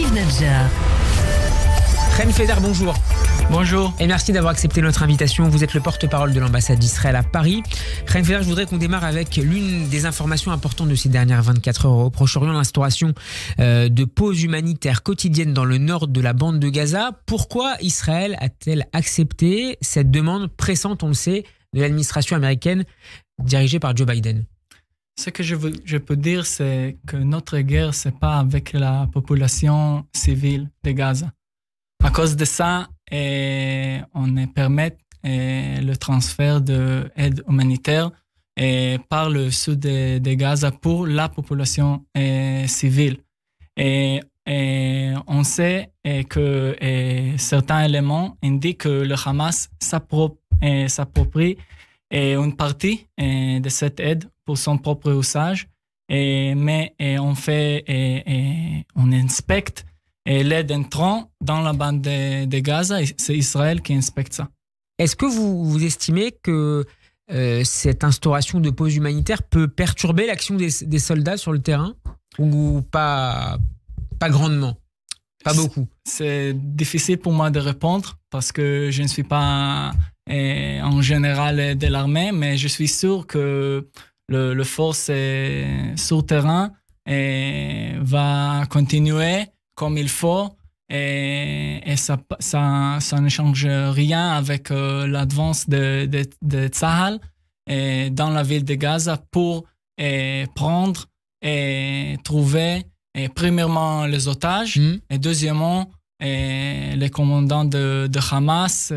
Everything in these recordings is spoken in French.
Yves Nadjar. Ren Feder, bonjour. Bonjour. Et merci d'avoir accepté notre invitation. Vous êtes le porte-parole de l'ambassade d'Israël à Paris. Ren Feder, je voudrais qu'on démarre avec l'une des informations importantes de ces dernières 24 heures au Proche-Orient, l'instauration de pauses humanitaires quotidiennes dans le nord de la bande de Gaza. Pourquoi Israël a-t-elle accepté cette demande pressante, on le sait, de l'administration américaine dirigée par Joe Biden? Ce que je peux dire, c'est que notre guerre, c'est pas avec la population civile de Gaza. À cause de ça, on permet le transfert d'aide humanitaire par le sud de Gaza pour la population civile. Et on sait que certains éléments indiquent que le Hamas s'approprie une partie de cette aide pour son propre usage, mais on inspecte l'aide entrant dans la bande de Gaza, et c'est Israël qui inspecte ça. Est-ce que vous estimez que cette instauration de pause humanitaire peut perturber l'action des soldats sur le terrain ou pas grandement? Pas beaucoup. C'est difficile pour moi de répondre parce que je ne suis pas en général de l'armée, mais je suis sûr que le force sur terrain va continuer comme il faut et ça ne change rien avec l'avance de Tzahal dans la ville de Gaza pour prendre et trouver premièrement les otages et deuxièmement les commandants de Hamas.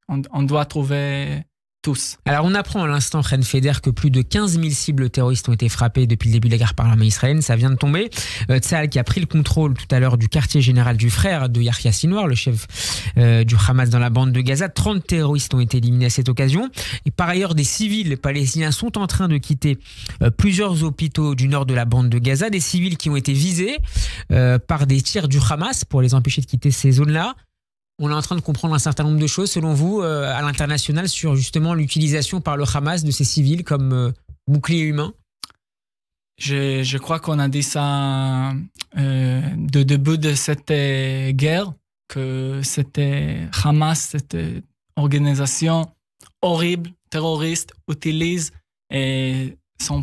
On doit trouver tous. Alors on apprend à l'instant, Ren Feder, que plus de 15 000 cibles terroristes ont été frappées depuis le début de la guerre par l'armée israélienne. Ça vient de tomber. Tzahal qui a pris le contrôle tout à l'heure du quartier général du frère de Yahya Sinwar, le chef du Hamas dans la bande de Gaza. 30 terroristes ont été éliminés à cette occasion. Et par ailleurs, des civils palestiniens sont en train de quitter plusieurs hôpitaux du nord de la bande de Gaza. Des civils qui ont été visés par des tirs du Hamas pour les empêcher de quitter ces zones-là. On est en train de comprendre un certain nombre de choses, selon vous, à l'international, sur justement l'utilisation par le Hamas de ces civils comme boucliers humains. Je crois qu'on a dit ça de début de cette guerre, que c'était Hamas, cette organisation horrible, terroriste, utilise sa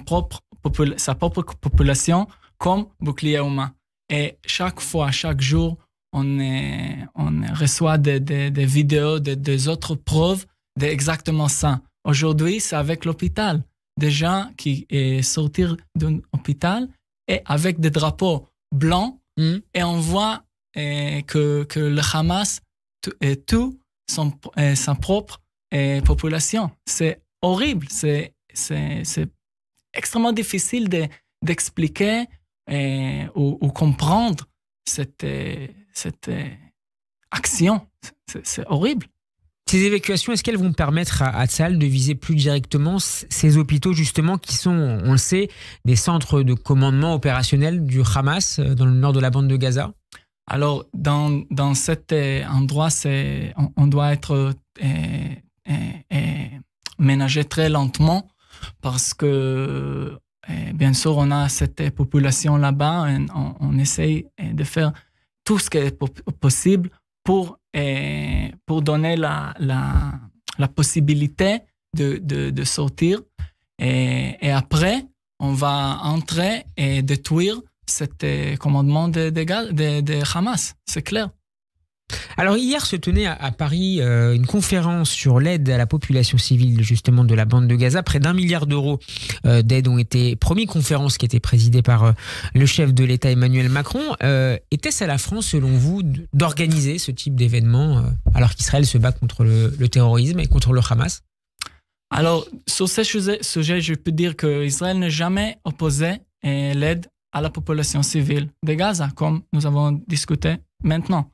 propre population comme bouclier humain. Et chaque fois, chaque jour, on reçoit des vidéos, des autres preuves d'exactement ça. Aujourd'hui, c'est avec l'hôpital. Des gens qui sortent d'un hôpital et avec des drapeaux blancs et on voit que le Hamas tue sa propre population. C'est horrible. C'est extrêmement difficile d'expliquer ou comprendre cette action. C'est horrible. Ces évacuations, est-ce qu'elles vont permettre à Tzahal de viser plus directement ces hôpitaux justement qui sont, on le sait, des centres de commandement opérationnel du Hamas dans le nord de la bande de Gaza? Alors, dans cet endroit, on doit être ménagé très lentement parce que bien sûr, on a cette population là-bas et on essaye de faire tout ce qui est possible pour donner la possibilité de sortir. Et après, on va entrer et détruire cet commandement de Hamas, c'est clair. Alors hier se tenait à Paris une conférence sur l'aide à la population civile justement de la bande de Gaza. Près d'1 milliard d'euros d'aide ont été promis. Conférence qui était présidée par le chef de l'État Emmanuel Macron. Était-ce à la France, selon vous, d'organiser ce type d'événement alors qu'Israël se bat contre le terrorisme et contre le Hamas? Alors sur ce sujet, je peux dire qu'Israël n'a jamais opposé l'aide à la population civile de Gaza, comme nous avons discuté maintenant.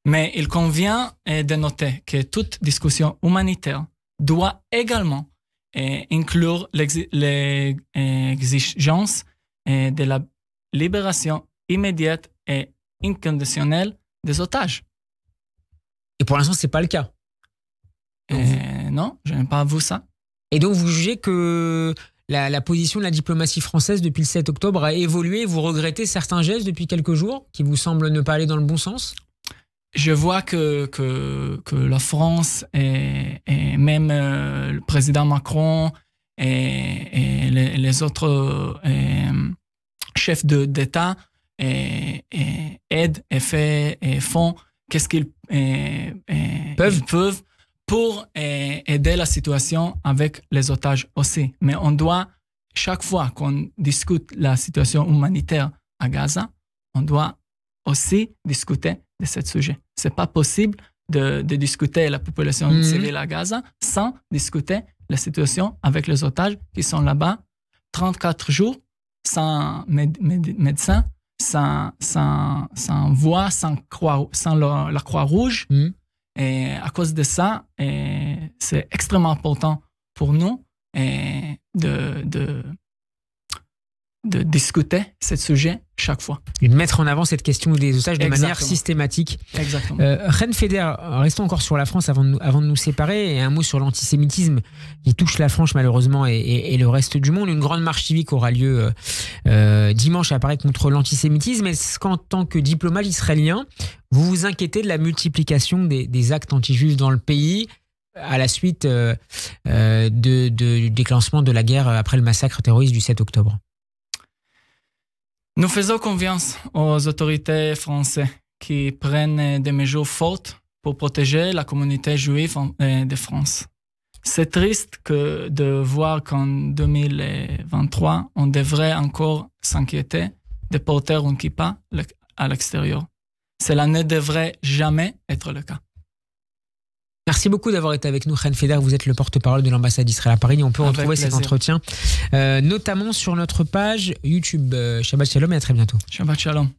Mais il convient de noter que toute discussion humanitaire doit également inclure l'exigence de la libération immédiate et inconditionnelle des otages. Et pour l'instant, ce n'est pas le cas. Non, je n'ai pas vu ça. Et donc, vous jugez que la position de la diplomatie française depuis le 7 octobre a évolué. Vous regrettez certains gestes depuis quelques jours qui vous semblent ne pas aller dans le bon sens? Je vois que la France et même le président Macron et les autres chefs d'État aident et font qu'est-ce qu'ils peuvent pour aider la situation avec les otages aussi. Mais on doit, chaque fois qu'on discute la situation humanitaire à Gaza, on doit aussi discuter de ce sujet. Ce n'est pas possible de discuter la population civile à Gaza sans discuter la situation avec les otages qui sont là-bas 34 jours sans médecin, sans voix, sans la Croix-Rouge. Et à cause de ça, c'est extrêmement important pour nous de discuter ce sujet chaque fois. Et de mettre en avant cette question des otages de manière systématique. Exactement. Ren Feder, restons encore sur la France avant de nous séparer, et un mot sur l'antisémitisme qui touche la France malheureusement et le reste du monde. Une grande marche civique aura lieu dimanche à Paris contre l'antisémitisme. Est-ce qu'en tant que diplomate israélien, vous vous inquiétez de la multiplication des actes anti-juifs dans le pays à la suite du déclenchement de la guerre après le massacre terroriste du 7 octobre? Nous faisons confiance aux autorités françaises qui prennent des mesures fortes pour protéger la communauté juive de France. C'est triste de voir qu'en 2023, on devrait encore s'inquiéter de porter un kippa à l'extérieur. Cela ne devrait jamais être le cas. Merci beaucoup d'avoir été avec nous, Ren Feder. Vous êtes le porte-parole de l'ambassade d'Israël à Paris. On peut retrouver cet entretien, notamment sur notre page YouTube. Shabbat Shalom et à très bientôt. Shabbat Shalom.